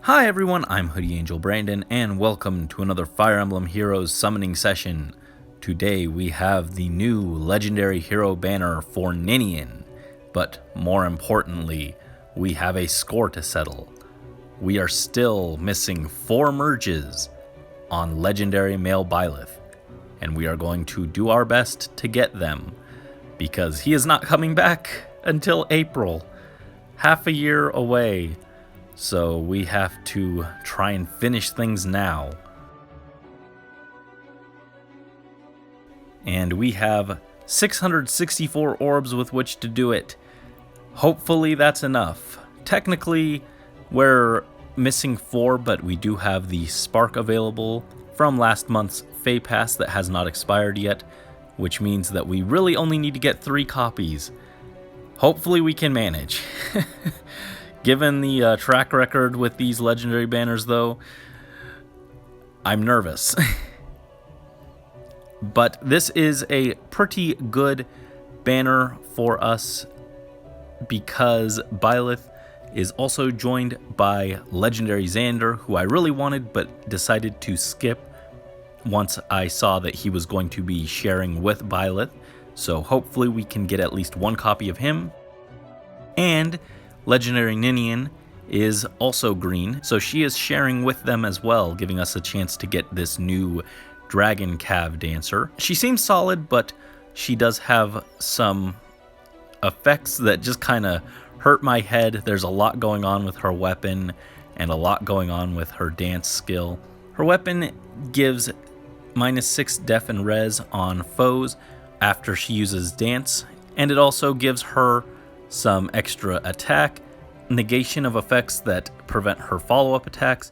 Hi everyone, I'm Hoodie Angel Brandon, and welcome to another Fire Emblem Heroes summoning session. Today we have the new Legendary Hero banner for Ninian, but more importantly, we have a score to settle. We are still missing 4 merges on Legendary Male Byleth, and we are going to do our best to get them, because he is not coming back until April, half a year away. So we have to try and finish things now. And we have 664 orbs with which to do it. Hopefully that's enough. Technically, we're missing 4, but we do have the Spark available from last month's FEH Pass that has not expired yet, which means that we really only need to get 3 copies. Hopefully we can manage. Given the track record with these legendary banners, though, I'm nervous. But this is a pretty good banner for us because Byleth is also joined by Legendary Xander, who I really wanted but decided to skip once I saw that he was going to be sharing with Byleth. So hopefully we can get at least 1 copy of him. And Legendary Ninian is also green, so she is sharing with them as well, giving us a chance to get this new Dragon Cav dancer. She seems solid, but she does have some effects that just kind of hurt my head. There's a lot going on with her weapon and a lot going on with her dance skill. Her weapon gives -6 def and res on foes after she uses dance, and it also gives her some extra attack, negation of effects that prevent her follow-up attacks,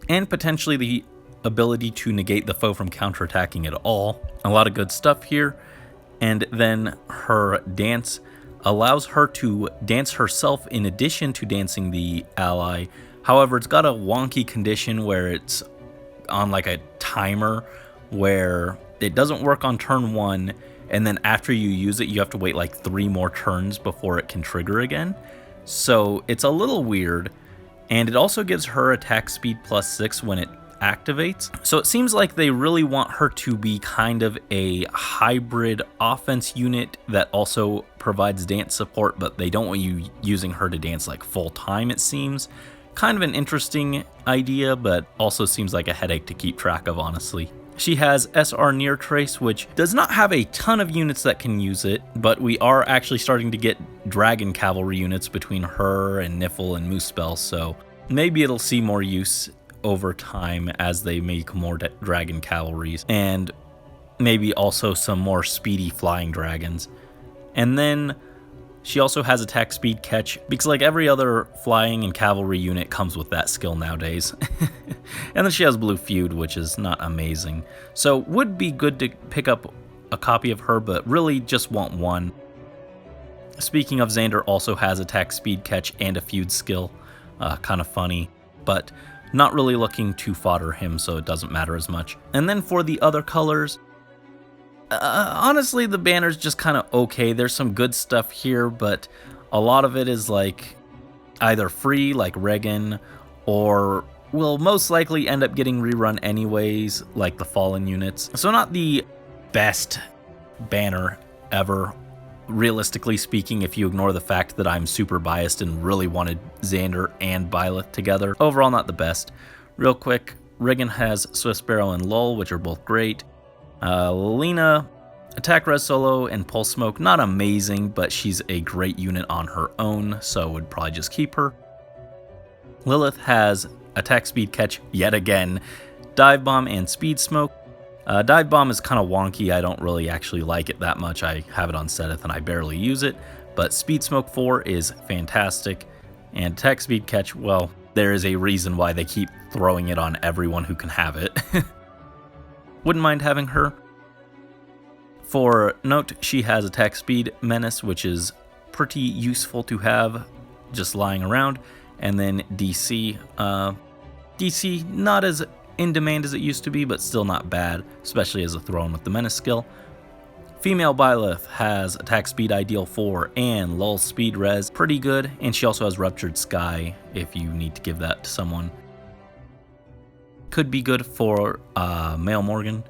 and potentially the ability to negate the foe from counterattacking at all. A lot of good stuff here. And then her dance allows her to dance herself in addition to dancing the ally. However, it's got a wonky condition where it's on like a timer where it doesn't work on turn 1, and then after you use it, you have to wait like 3 more turns before it can trigger again. So it's a little weird, and it also gives her attack speed +6 when it activates. So it seems like they really want her to be kind of a hybrid offense unit that also provides dance support, but they don't want you using her to dance like full time, it seems. Kind of an interesting idea, but also seems like a headache to keep track of, honestly. She has SR Near Trace, which does not have a ton of units that can use it, but we are actually starting to get Dragon Cavalry units between her and Niffle and Moosespell, so maybe it'll see more use over time as they make more Dragon Cavalries, and maybe also some more speedy flying dragons. And then she also has attack speed catch, because like every other flying and cavalry unit comes with that skill nowadays. And then she has blue feud, which is not amazing. So would be good to pick up a copy of her, but really just want 1. Speaking of, Xander also has attack speed catch and a feud skill. Kind of funny, but not really looking to fodder him, so it doesn't matter as much. And then for the other colors, honestly, the banner's just kind of okay. There's some good stuff here, but a lot of it is like either free, like Regan, or will most likely end up getting rerun anyways, like the Fallen units. So not the best banner ever, realistically speaking, if you ignore the fact that I'm super biased and really wanted Xander and Byleth together. Overall, not the best. Real quick, Regan has Swift Sparrow and Lull, which are both great. Lena, attack res solo and pulse smoke, not amazing, but she's a great unit on her own, so would probably just keep her. Lilith has attack speed catch yet again, dive bomb and speed smoke. Dive bomb is kind of wonky. I don't really actually like it that much. I have it on Seteth and I barely use it, but speed smoke 4 is fantastic, and attack speed catch, well, there is a reason why they keep throwing it on everyone who can have it. Wouldn't mind having her. For note, she has attack speed menace, which is pretty useful to have just lying around. And then DC. DC, not as in demand as it used to be, but still not bad, especially as a thrown with the menace skill. Female Byleth has attack speed ideal 4 and lull speed res, pretty good, and she also has ruptured sky if you need to give that to someone. Could be good for male Morgan.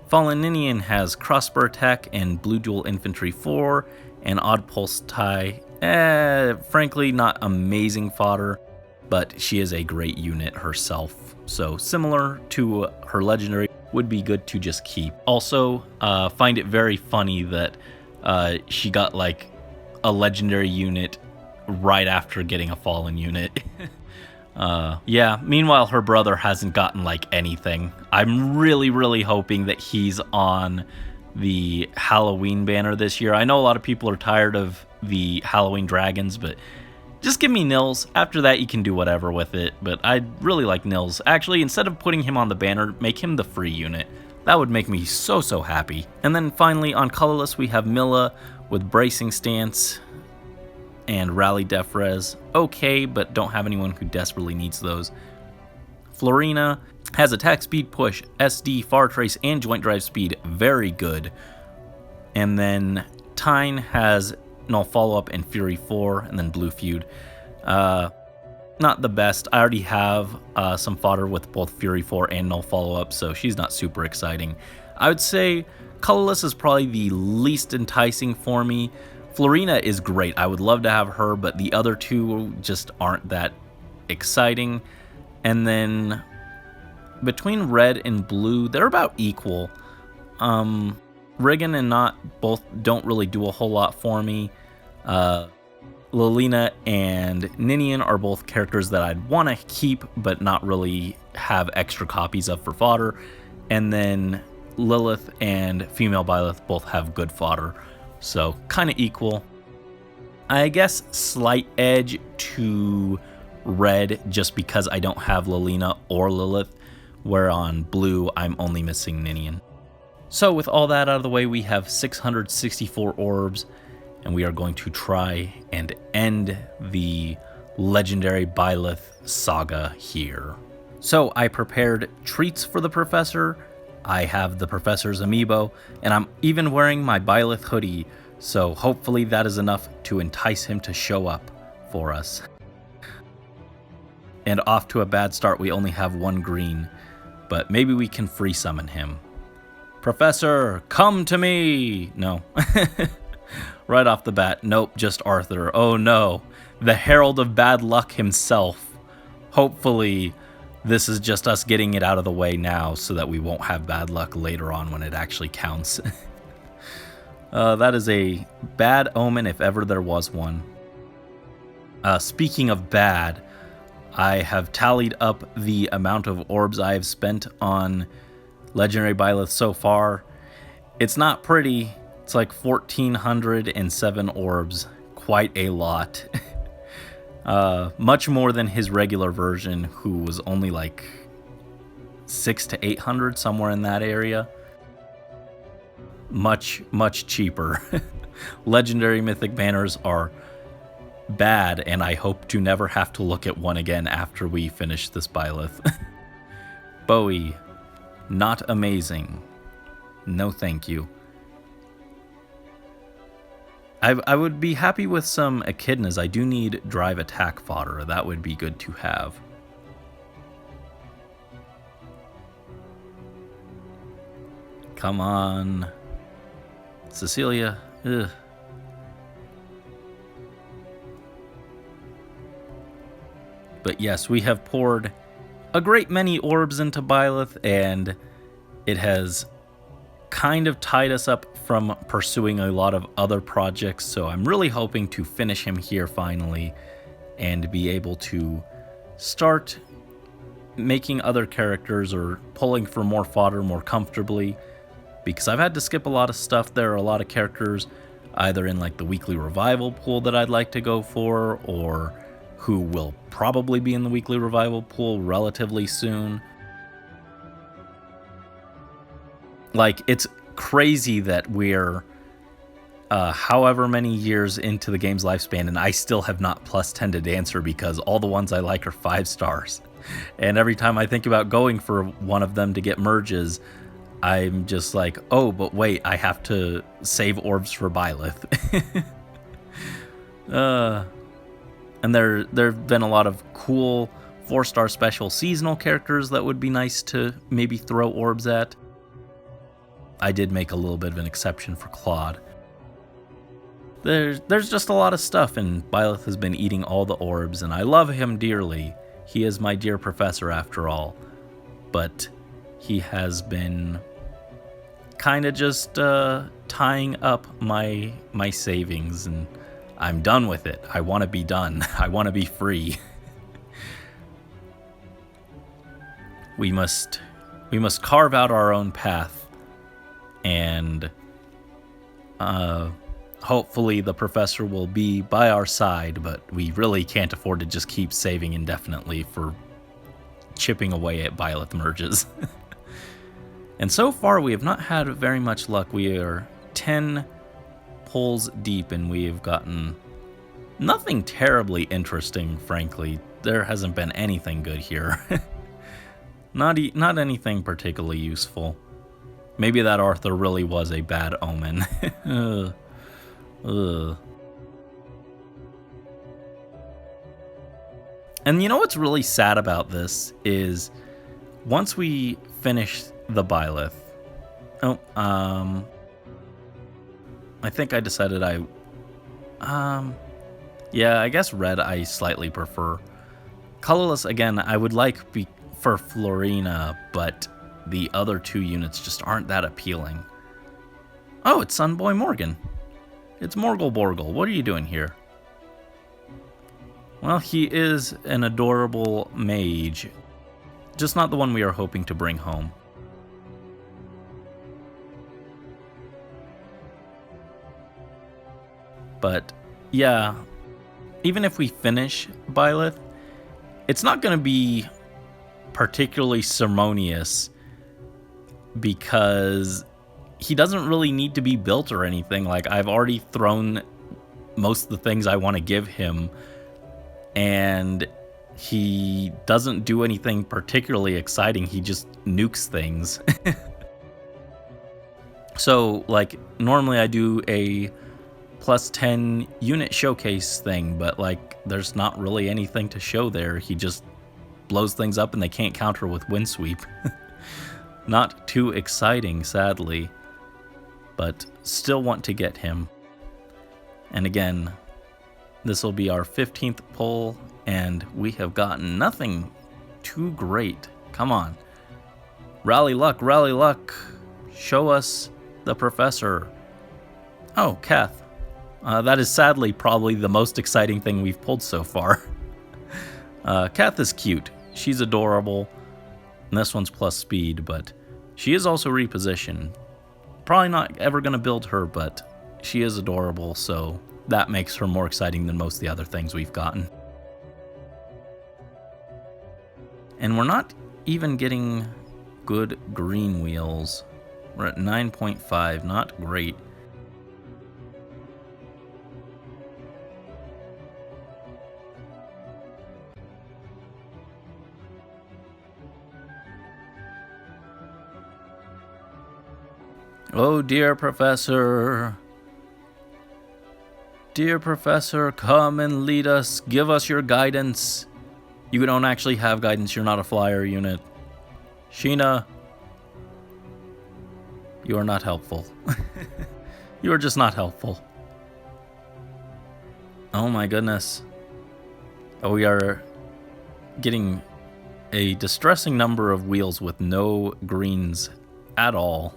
Fallen Ninian has crossbow attack and blue dual infantry 4 and odd pulse tie. Frankly, not amazing fodder, but she is a great unit herself. So similar to her legendary, would be good to just keep. Also, find it very funny that she got like a legendary unit right after getting a fallen unit. Yeah, meanwhile her brother hasn't gotten like anything. I'm really hoping that he's on the Halloween banner this year. I know a lot of people are tired of the Halloween dragons, but just give me Nils. After that, you can do whatever with it, but I'd really like Nils. Actually, instead of putting him on the banner, make him the free unit. That would make me so happy. And then finally, on colorless, we have Milla with bracing stance and rally def res. Okay, but don't have anyone who desperately needs those. Florina has attack speed push, SD, far trace, and joint drive speed. Very good. And then Tyne has null follow-up and Fury 4, and then Blue Feud. Not the best. I already have some fodder with both Fury 4 and null follow-up, so she's not super exciting. I would say colorless is probably the least enticing for me. Florina is great. I would love to have her, but the other two just aren't that exciting. And then between red and blue, they're about equal. Riggin and Not both don't really do a whole lot for me. Lilina and Ninian are both characters that I'd want to keep, but not really have extra copies of for fodder. And then Lilith and Female Byleth both have good fodder, so kind of equal. I guess slight edge to red just because I don't have Lilina or Lilith, where on blue I'm only missing Ninian. So with all that out of the way, we have 664 orbs, and we are going to try and end the Legendary Byleth saga here. So I prepared treats for the professor. I have the professor's amiibo, and I'm even wearing my Byleth hoodie, so hopefully that is enough to entice him to show up for us. And off to a bad start, we only have one green, but maybe we can free summon him. Professor, come to me! No. Right off the bat, nope, just Arthur. Oh no, the Herald of Bad Luck himself. Hopefully, this is just us getting it out of the way now so that we won't have bad luck later on when it actually counts. That is a bad omen if ever there was one. Speaking of bad, I have tallied up the amount of orbs I have spent on Legendary Byleth so far. It's not pretty. It's like 1,407 orbs. Quite a lot. Much more than his regular version, who was only like 600 to 800, somewhere in that area. Much cheaper. Legendary Mythic banners are bad, and I hope to never have to look at one again after we finish this Byleth. Bowie, not amazing. No thank you. I would be happy with some echidnas. I do need drive attack fodder. That would be good to have. Come on. Cecilia. Ugh. But yes, we have poured a great many orbs into Byleth, and it has kind of tied us up from pursuing a lot of other projects, so I'm really hoping to finish him here finally and be able to start making other characters or pulling for more fodder more comfortably, because I've had to skip a lot of stuff. There are a lot of characters either in like the weekly revival pool that I'd like to go for, or who will probably be in the weekly revival pool relatively soon. Like, it's crazy that we're however many years into the game's lifespan, and I still have not plus 10 to Dancer because all the ones I like are 5 stars. And every time I think about going for one of them to get merges, I'm just like, oh, but wait, I have to save Orbs for Byleth. And there have been a lot of cool 4-star special seasonal characters that would be nice to maybe throw Orbs at. I did make a little bit of an exception for Claude. There's just a lot of stuff, and Byleth has been eating all the Orbs, and I love him dearly. He is my dear professor after all. But he has been kind of just tying up my savings, and I'm done with it. I want to be done. I want to be free. We must carve out our own path, and hopefully the professor will be by our side, but we really can't afford to just keep saving indefinitely for chipping away at Byleth merges. And so far we have not had very much luck. We are 10 pulls deep, and we have gotten nothing terribly interesting, frankly. There hasn't been anything good here. Not anything particularly useful. Maybe that Arthur really was a bad omen. And you know what's really sad about this is once we finish the Byleth. I think I decided yeah, I guess red I slightly prefer. Colorless, again, I would like for Florina, but the other 2 units just aren't that appealing. Oh, it's Sunboy Morgan. It's Morgul Borgul. What are you doing here? Well, he is an adorable mage. Just not the one we are hoping to bring home. But, yeah, even if we finish Byleth, it's not going to be particularly ceremonious because he doesn't really need to be built or anything. Like, I've already thrown most of the things I want to give him, and he doesn't do anything particularly exciting. He just nukes things. So, like, normally I do a plus 10 unit showcase thing, but like there's not really anything to show there. He just blows things up and they can't counter with wind sweep. Not too exciting, sadly, but still want to get him. And again, this will be our 15th pull, and we have gotten nothing too great. Come on, rally luck, rally luck. Show us the professor. Oh, Kath. That is sadly probably the most exciting thing we've pulled so far. Kath is cute. She's adorable. And this one's plus speed, but she is also repositioned. Probably not ever going to build her, but she is adorable, so that makes her more exciting than most of the other things we've gotten. And we're not even getting good green wheels. We're at 9.5, not great. Oh, dear Professor. Dear Professor, come and lead us. Give us your guidance. You don't actually have guidance. You're not a flyer unit. Sheena, you are not helpful. You are just not helpful. Oh my goodness. Oh, we are getting a distressing number of wheels with no greens at all.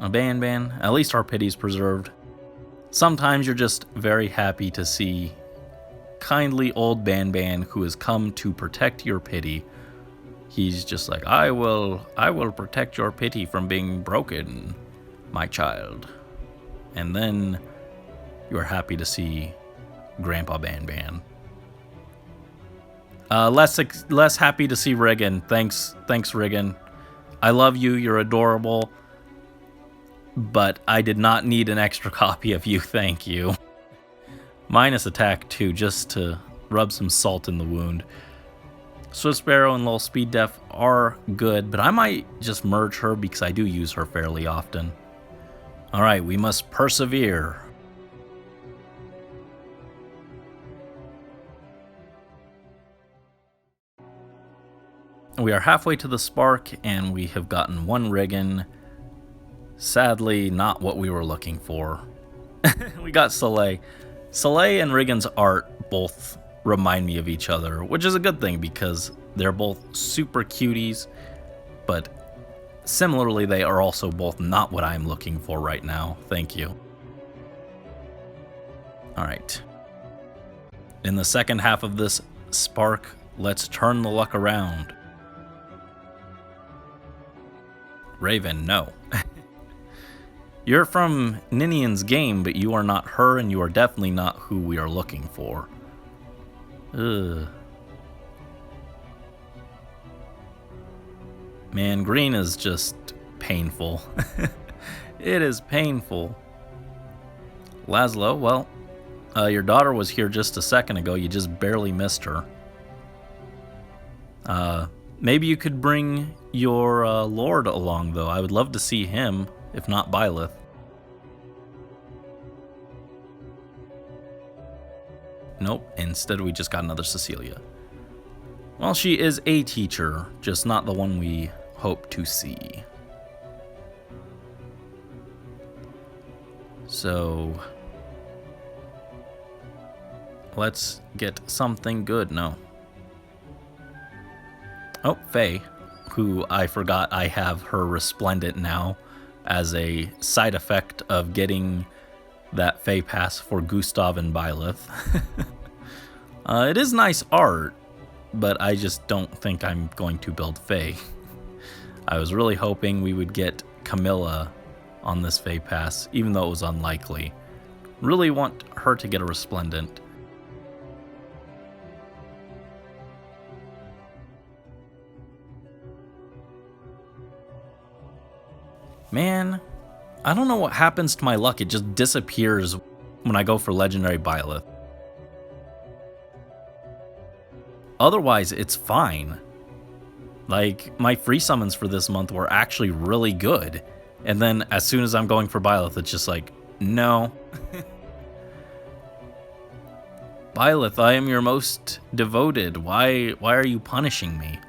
A ban. At least our pity's preserved. Sometimes you're just very happy to see kindly old ban who has come to protect your pity. He's just like, I will protect your pity from being broken, my child. And then you're happy to see Grandpa Ban. Less happy to see Riggin. Thanks, Riggin. I love you. You're adorable. But I did not need an extra copy of you. Thank you. Minus attack too, just to rub some salt in the wound. Swift Sparrow and Lil Speed Def are good, but I might just merge her because I do use her fairly often. Alright, we must persevere. We are halfway to the Spark, and we have gotten one Riggin. Sadly, not what we were looking for. We got Soleil. Soleil and Riggin's art both remind me of each other, which is a good thing because they're both super cuties, but similarly, they are also both not what I'm looking for right now. Thank you. Alright. In the second half of this Spark, let's turn the luck around. Raven, no. You're from Ninian's game, but you are not her, and you are definitely not who we are looking for. Ugh. Man, green is just painful. It is painful. Laszlo, well, your daughter was here just a second ago. You just barely missed her. Maybe you could bring your lord along, though. I would love to see him, if not Byleth. Nope, instead we just got another Cecilia. Well, she is a teacher, just not the one we hope to see. So, let's get something good. No. Oh, Faye, who I forgot I have her resplendent now as a side effect of getting that Faye pass for Gustav and Byleth. It is nice art, but I just don't think I'm going to build Faye. I was really hoping we would get Camilla on this Faye pass, even though it was unlikely. Really want her to get a resplendent. Man, I don't know what happens to my luck. It just disappears when I go for Legendary Byleth. Otherwise, it's fine. Like, my free summons for this month were actually really good. And then as soon as I'm going for Byleth, it's just like, no. Byleth, I am your most devoted. Why are you punishing me?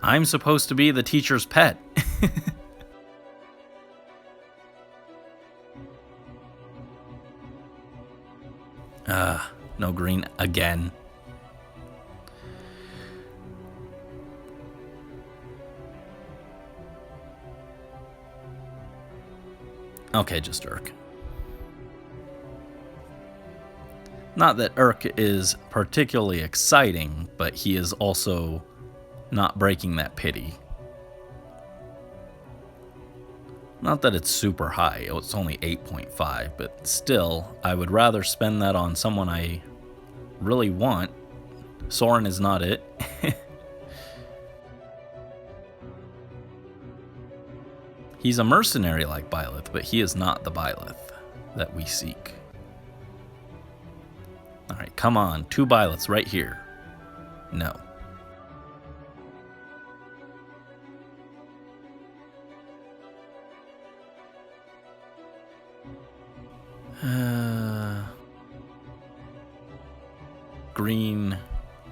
I'm supposed to be the teacher's pet. No green again. Okay, just Urk. Not that Urk is particularly exciting, but he is also not breaking that pity. Not that it's super high, it's only 8.5, but still, I would rather spend that on someone I really want. Soren is not it. He's a mercenary like Byleth, but he is not the Byleth that we seek. Alright, come on, 2 Byleths right here. No.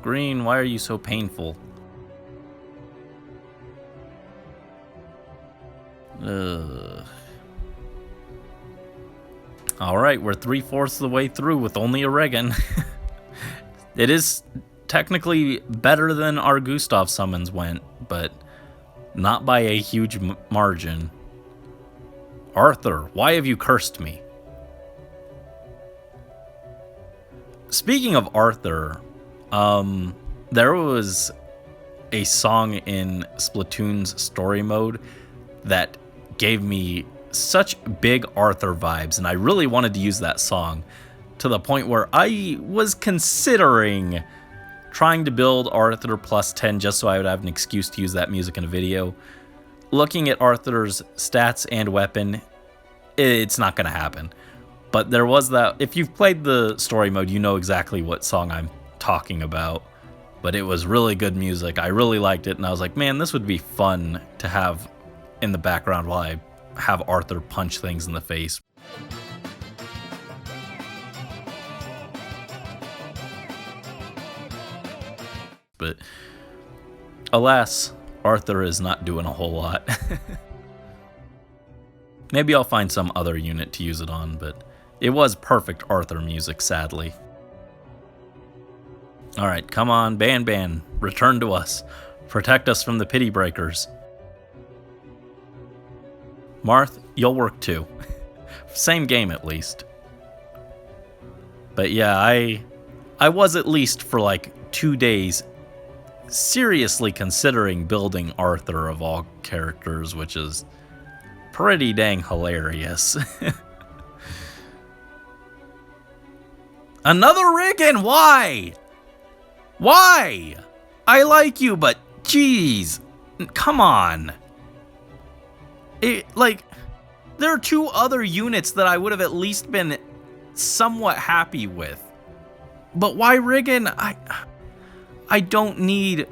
Green, why are you so painful? Alright, we're 3/4 of the way through with only a Regan. It is technically better than our Gustav summons went, but not by a huge margin. Arthur, why have you cursed me? Speaking of Arthur, there was a song in Splatoon's story mode that gave me such big Arthur vibes, and I really wanted to use that song to the point where I was considering trying to build Arthur plus 10 just so I would have an excuse to use that music in a video. Looking at Arthur's stats and weapon, it's not going to happen. But there was that, if you've played the story mode, you know exactly what song I'm talking about. But it was really good music. I really liked it, and I was like, man, this would be fun to have in the background while I have Arthur punch things in the face. But alas, Arthur is not doing a whole lot. Maybe I'll find some other unit to use it on, but it was perfect Arthur music, sadly. Alright, come on, Ban, return to us. Protect us from the pity breakers. Marth, you'll work too. Same game at least. But yeah, I was at least for like 2 days seriously considering building Arthur of all characters, which is pretty dang hilarious. Another Riggin! Why? Why? I like you, but geez, come on. There are 2 other units that I would have at least been somewhat happy with. But why Riggin? I don't need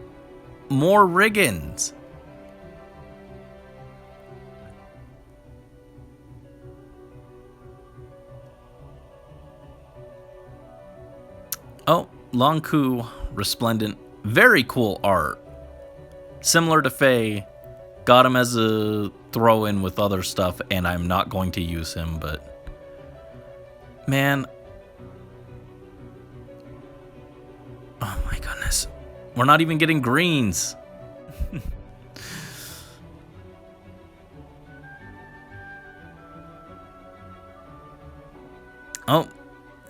more Riggins. Oh, Longku Resplendent. Very cool art. Similar to Faye. Got him as a throw-in with other stuff, and I'm not going to use him, but... Man. Oh my goodness. We're not even getting greens. Oh,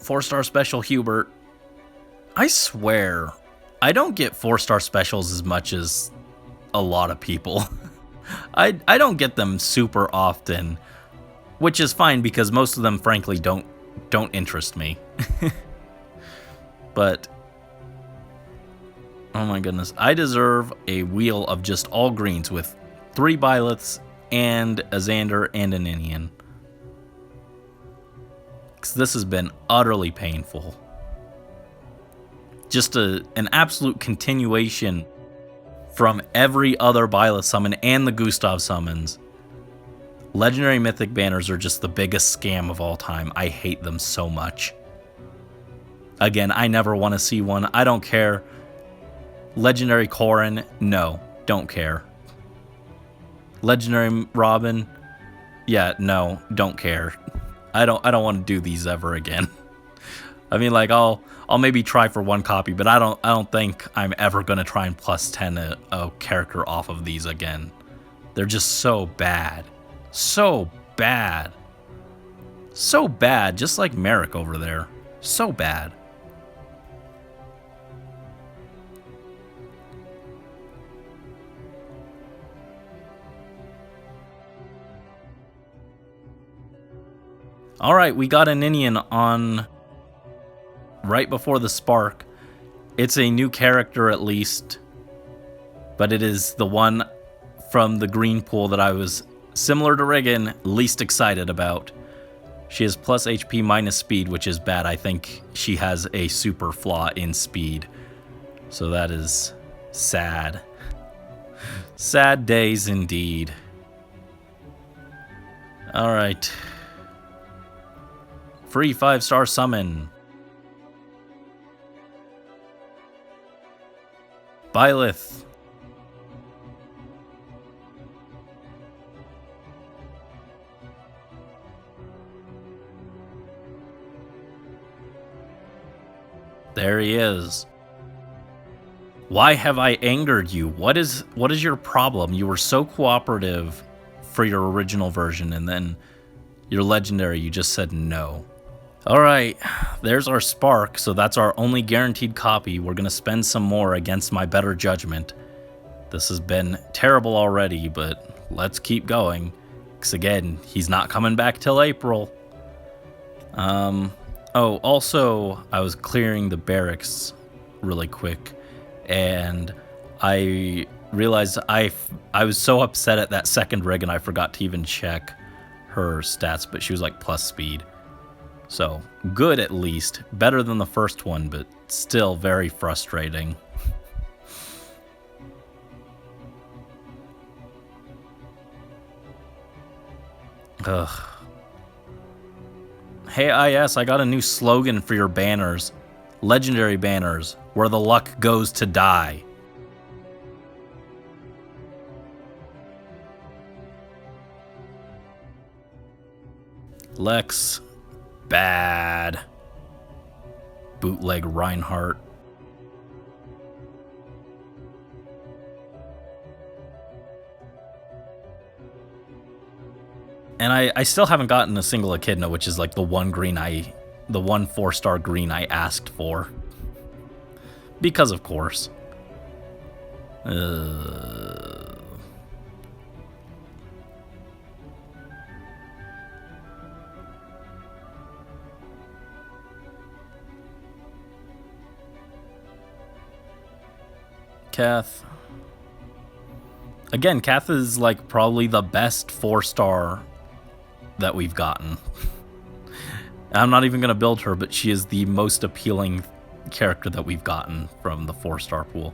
4-star special Hubert. I swear, I don't get 4-star specials as much as a lot of people. I don't get them super often, which is fine because most of them frankly don't interest me. But oh my goodness, I deserve a wheel of just all greens with 3 Byleths and a Xander and a Ninian. Because this has been utterly painful. Just an absolute continuation from every other Byleth summon and the Gustav summons. Legendary Mythic banners are just the biggest scam of all time. I hate them so much. Again, I never want to see one. I don't care. Legendary Corrin, no, don't care. Legendary Robin, yeah, no, don't care. I don't want to do these ever again. I mean, like, I'll maybe try for 1 copy, but I don't think I'm ever gonna try and plus 10 a character off of these again. They're just so bad. So bad. So bad, just like Merrick over there. So bad. Alright, we got a Ninian on right before the spark. It's a new character at least, but it is the one from the green pool that I was, similar to Riggin, least excited about. She has plus HP minus speed, which is bad. I think she has a super flaw in speed. So that is sad. Sad days indeed. Alright. Free 5-star summon. Byleth. There he is. Why have I angered you? What is your problem? You were so cooperative for your original version, and then your legendary, you just said no. Alright, there's our spark, so that's our only guaranteed copy. We're gonna spend some more against my better judgment. This has been terrible already, but let's keep going. Because again, he's not coming back till April. Oh, also, I was clearing the barracks really quick, and I realized I was so upset at that second rig, and I forgot to even check her stats, but she was like plus speed. So, good at least. Better than the first one, but still very frustrating. Ugh. Hey IS, I got a new slogan for your banners. Legendary banners, where the luck goes to die. Lex, bad. Bootleg Reinhardt. And I still haven't gotten a single echidna, which is like the one 4-star green I asked for. Because of course. Kath. Again, Kath is like probably the best 4-star that we've gotten. I'm not even going to build her, but she is the most appealing character that we've gotten from the 4-star pool.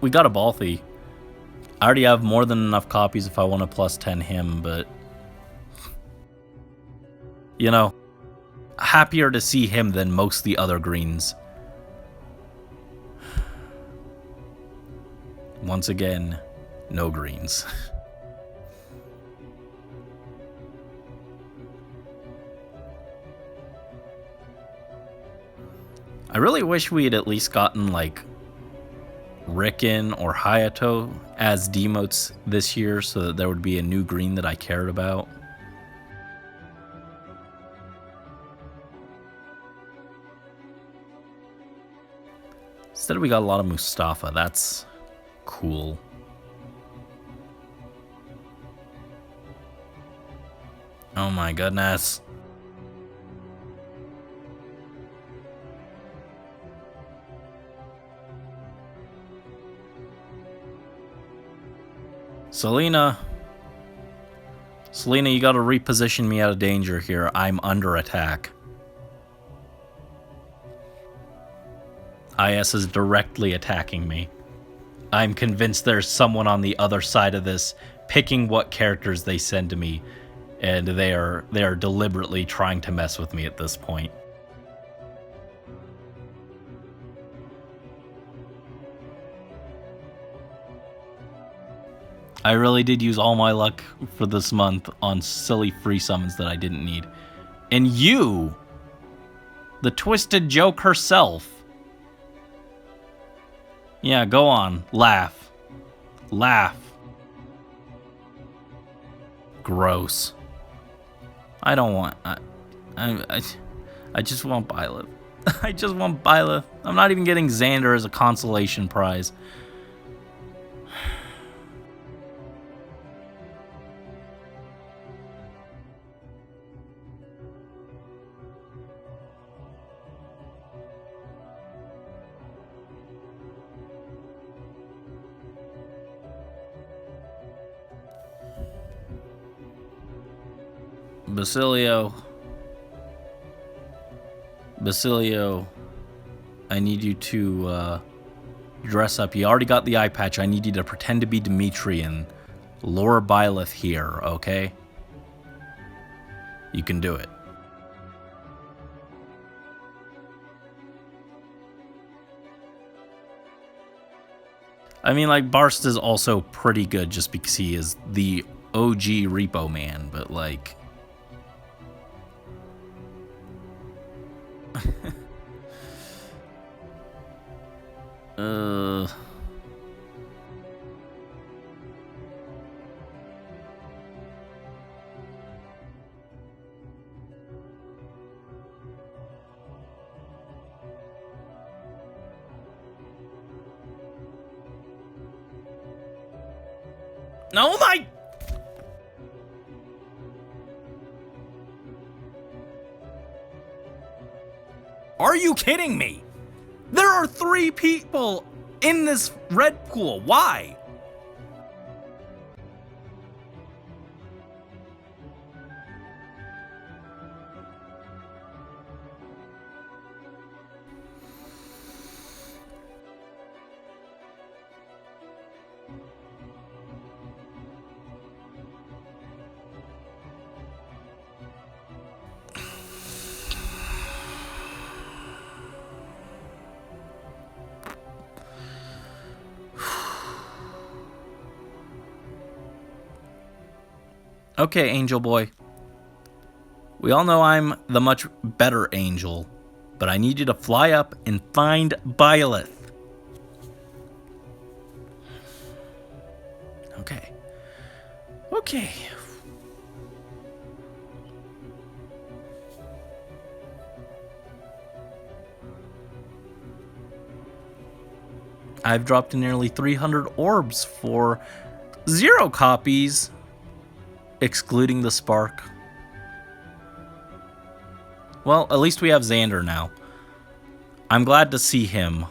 We got a Balthy. I already have more than enough copies if I want to plus 10 him, but you know, happier to see him than most of the other greens. Once again, no greens. I really wish we had at least gotten like Riken or Hayato as demotes this year so that there would be a new green that I cared about. Instead we got a lot of Mustafa. That's cool. Oh my goodness. Selena, you gotta reposition me out of danger here. I'm under attack. IS is directly attacking me. I'm convinced there's someone on the other side of this picking what characters they send to me, and they are deliberately trying to mess with me at this point. I really did use all my luck for this month on silly free summons that I didn't need. And you, the twisted joke herself. Yeah, go on. Laugh. Laugh. Gross. I don't want... I just want Byleth. I just want Byleth. I'm not even getting Xander as a consolation prize. Basilio, I need you to dress up. You already got the eye patch. I need you to pretend to be Dimitri and lure Byleth here, okay? You can do it. I mean, like, Barst is also pretty good just because he is the OG repo man, but like... Oh my... Are you kidding me? There are 3 people in this red pool. Why? Okay, Angel Boy. We all know I'm the much better Angel, but I need you to fly up and find Byleth. Okay. Okay. I've dropped nearly 300 orbs for 0 copies, excluding the spark. Well, at least we have Xander now. I'm glad to see him.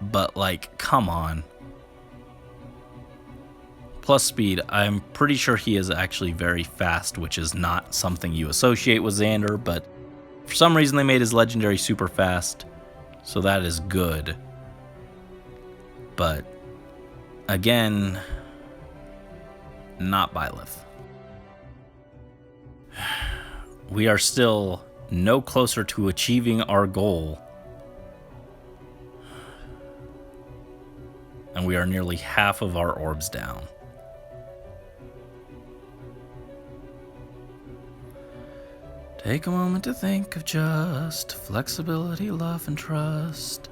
But, like, come on. Plus speed, I'm pretty sure he is actually very fast, which is not something you associate with Xander, but for some reason they made his legendary super fast, so that is good. But, again, not Byleth. We are still no closer to achieving our goal. And we are nearly half of our orbs down. Take a moment to think of just flexibility, love, and trust.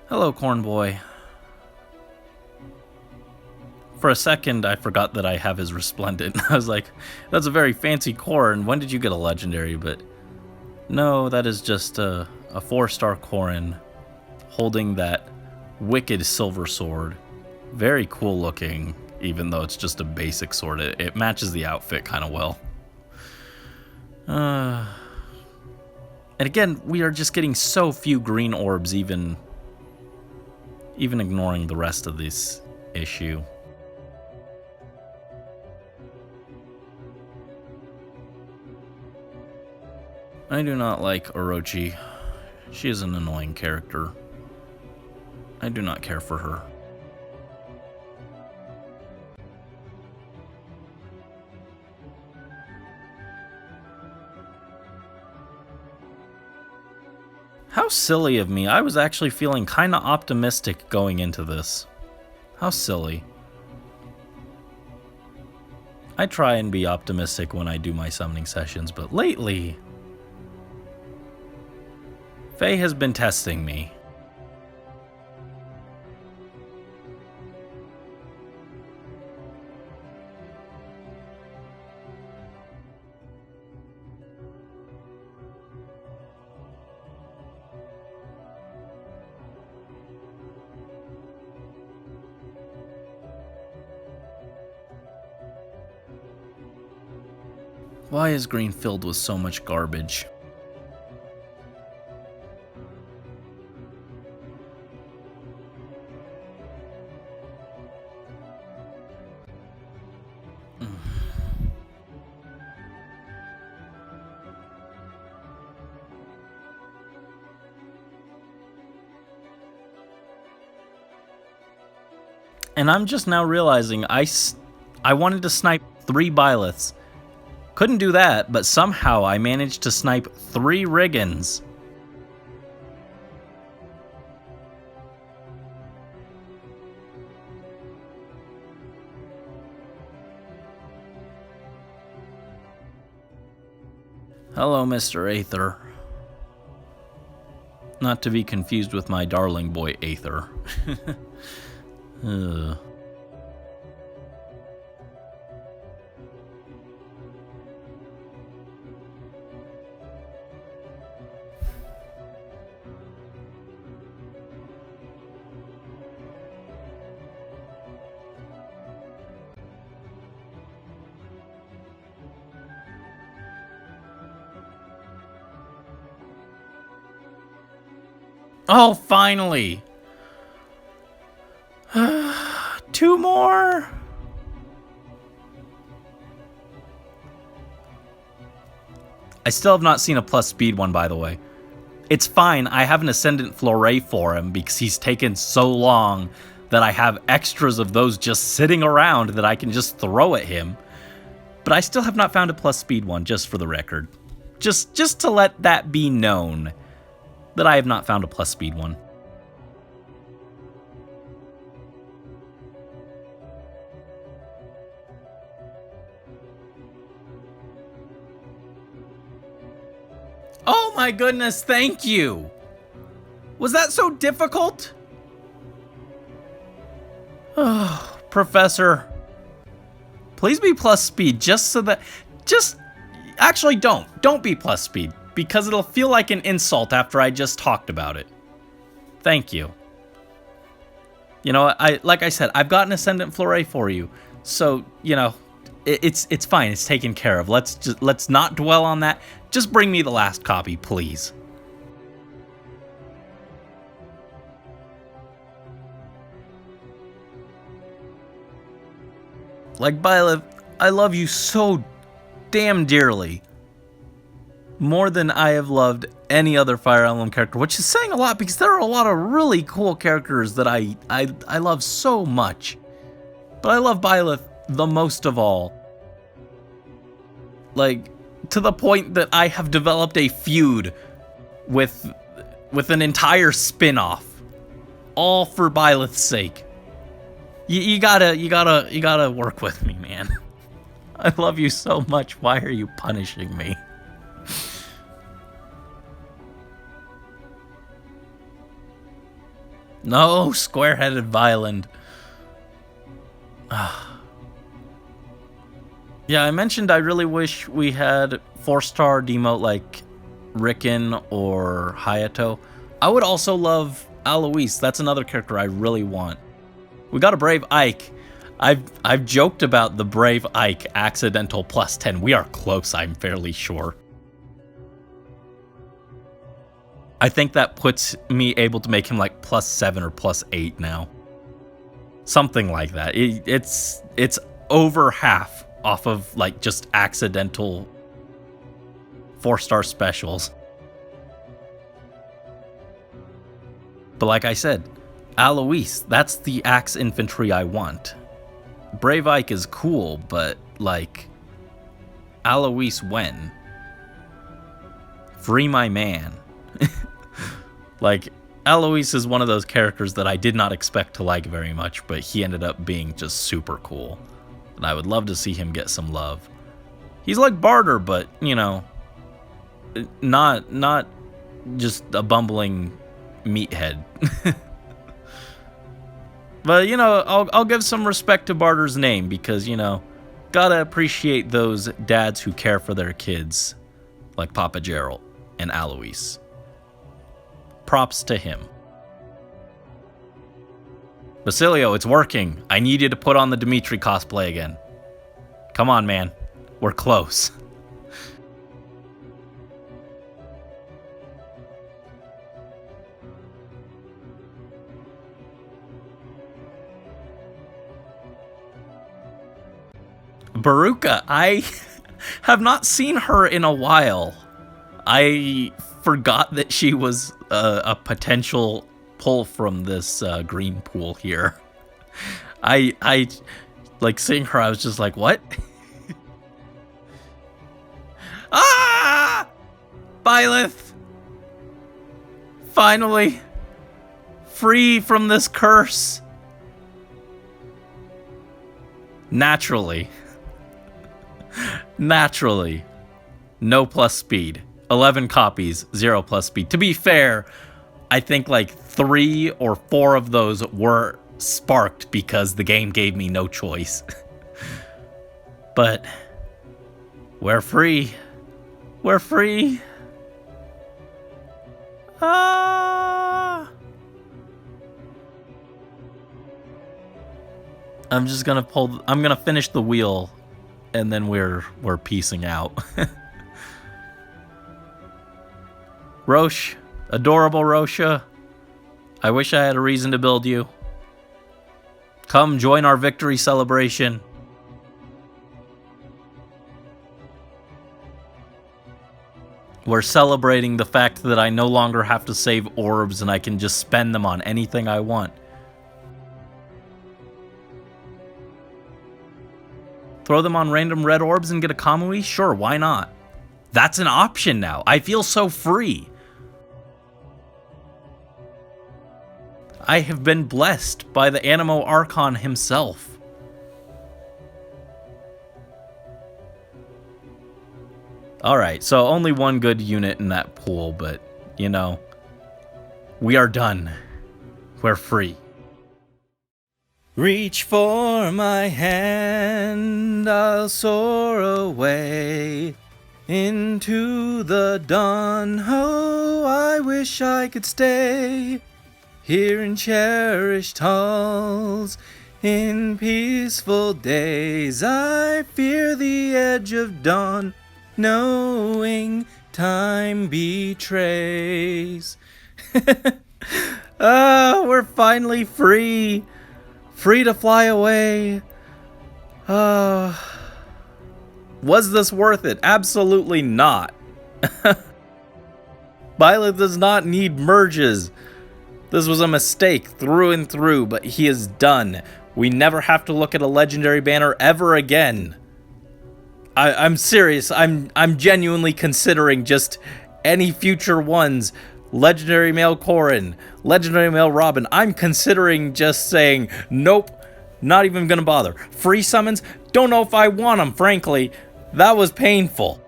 Hello, Corn Boy. For a second, I forgot that I have his Resplendent. I was like, that's a very fancy Corn. When did you get a Legendary? But no, that is just a 4-star Corn holding that wicked silver sword. Very cool looking, even though it's just a basic sword. It matches the outfit kind of well. And again, we are just getting so few green orbs, even ignoring the rest of this issue. I do not like Orochi. She is an annoying character. I do not care for her. How silly of me. I was actually feeling kind of optimistic going into this. How silly. I try and be optimistic when I do my summoning sessions, but lately, Faye has been testing me. Why is green filled with so much garbage? And I'm just now realizing I wanted to snipe 3 Byleths. Couldn't do that, but somehow I managed to snipe 3 Riggins. Hello, Mr. Aether. Not to be confused with my darling boy Aether. Oh, finally! 2 more! I still have not seen a plus speed one, by the way. It's fine, I have an Ascendant Fleuret for him because he's taken so long that I have extras of those just sitting around that I can just throw at him. But I still have not found a plus speed one, just for the record. Just to let that be known that I have not found a plus speed one. Oh my goodness, thank you! Was that so difficult? Oh, Professor. Please be plus speed, just so that... Actually, don't be plus speed, because it'll feel like an insult after I just talked about it. Thank you. You know, like I said, I've got an Ascendant Fleuret for you, so, you know, it's fine, it's taken care of. Let's not dwell on that. Just bring me the last copy, please. Like, Byleth, I love you so damn dearly. More than I have loved any other Fire Emblem character, which is saying a lot because there are a lot of really cool characters that I love so much. But I love Byleth the most of all. Like, to the point that I have developed a feud with an entire spin-off. All for Byleth's sake. You gotta work with me, man. I love you so much. Why are you punishing me? No, square-headed Violent. Yeah, I mentioned I really wish we had 4-star demote like Riken or Hayato. I would also love Alois. That's another character I really want. We got a Brave Ike. I've joked about the Brave Ike accidental plus 10. We are close, I'm fairly sure. I think that puts me able to make him like plus 7 or plus 8 now. Something like that. It's over half off of like just accidental 4-star specials. But like I said, Alois, that's the axe infantry I want. Brave Ike is cool, but like, Alois when? Free my man. Like, Alois is one of those characters that I did not expect to like very much, but he ended up being just super cool. And I would love to see him get some love. He's like Barter, but, you know, not just a bumbling meathead. But, you know, I'll give some respect to Barter's name because, you know, gotta appreciate those dads who care for their kids, like Papa Gerald and Alois. Props to him. Basilio, it's working. I need you to put on the Dimitri cosplay again. Come on, man. We're close. Baruka, I have not seen her in a while. I forgot that she was a potential pull from this green pool here. I like seeing her, I was just like, what? Ah! Byleth! Finally! Free from this curse! Naturally. Naturally. No plus speed. 11 copies, 0 plus speed. To be fair, I think like 3 or 4 of those were sparked because the game gave me no choice. But we're free. We're free. Ah! I'm just gonna I'm gonna finish the wheel and then we're peacing out. Roche, adorable Rosha, I wish I had a reason to build you. Come join our victory celebration. We're celebrating the fact that I no longer have to save orbs and I can just spend them on anything I want. Throw them on random red orbs and get a Kamui? Sure, why not? That's an option now. I feel so free. I have been blessed by the Animo Archon himself. Alright, so only one good unit in that pool, but, you know, we are done. We're free. Reach for my hand, I'll soar away into the dawn. Oh, I wish I could stay here in cherished halls. In peaceful days, I fear the edge of dawn, knowing time betrays. We're finally free. Free to fly away. Was this worth it? Absolutely not. Byleth does not need merges. This was a mistake through and through, but he is done. We never have to look at a legendary banner ever again. I'm serious. I'm genuinely considering just any future ones. Legendary Male Corrin, Legendary Male Robin. I'm considering just saying, nope, not even gonna bother. Free summons, don't know if I want them, frankly. That was painful.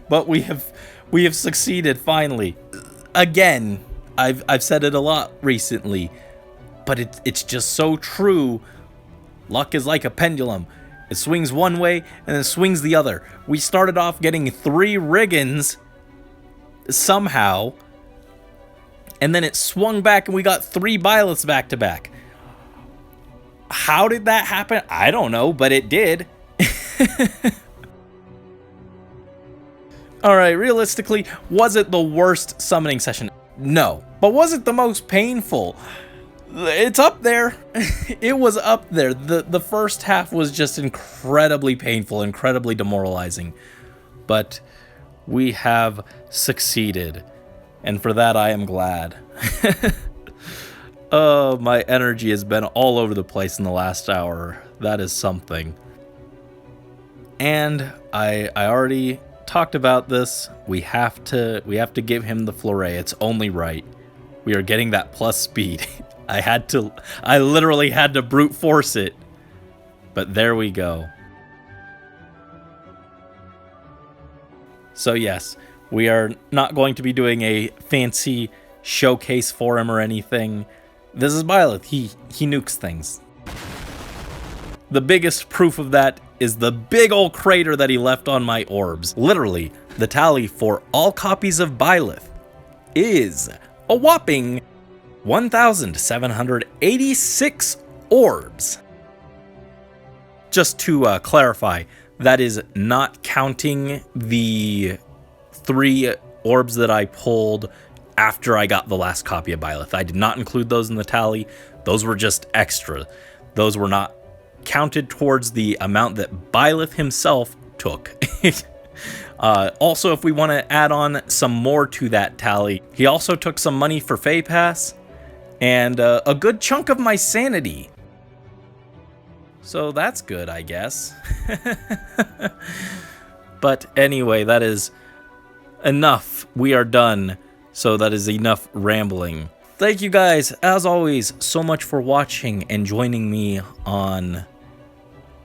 But we have succeeded finally. Again, I've said it a lot recently, but it's just so true. Luck is like a pendulum. It swings one way and then swings the other. We started off getting 3 Riggins somehow, and then it swung back and we got 3 Byleths back to back. How did that happen? I don't know, but it did. Alright, realistically, was it the worst summoning session? No. But was it the most painful? It's up there. It was up there. The first half was just incredibly painful, incredibly demoralizing. But we have succeeded. And for that, I am glad. Oh, my energy has been all over the place in the last hour. That is something. And I already talked about this. We have to give him the flurry. It's only right. We are getting that plus speed. I literally had to brute force it. But there we go. So yes, we are not going to be doing a fancy showcase for him or anything. This is Byleth. He nukes things. The biggest proof of that is the big old crater that he left on my orbs. Literally, the tally for all copies of Byleth is a whopping 1,786 orbs. Just to clarify, that is not counting the 3 orbs that I pulled after I got the last copy of Byleth. I did not include those in the tally. Those were just extra. Those were not counted towards the amount that Byleth himself took. Also, if we want to add on some more to that tally, he also took some money for FEH Pass and a good chunk of my sanity. So that's good, I guess. But anyway, that is enough. We are done. So that is enough rambling. Thank you guys, as always, so much for watching and joining me on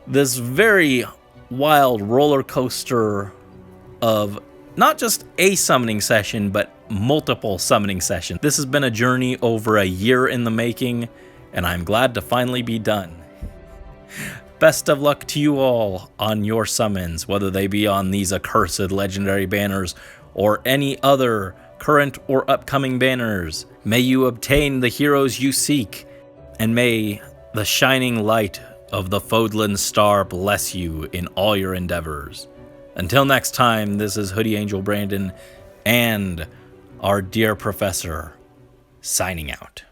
this very wild roller coaster of not just a summoning session, but multiple summoning sessions. This has been a journey over a year in the making, and I'm glad to finally be done. Best of luck to you all on your summons, whether they be on these accursed legendary banners or any other current or upcoming banners. May you obtain the heroes you seek, and may the shining light of the Fodlan Star bless you in all your endeavors. Until next time, this is Hoodie Angel Brandon and our dear professor signing out.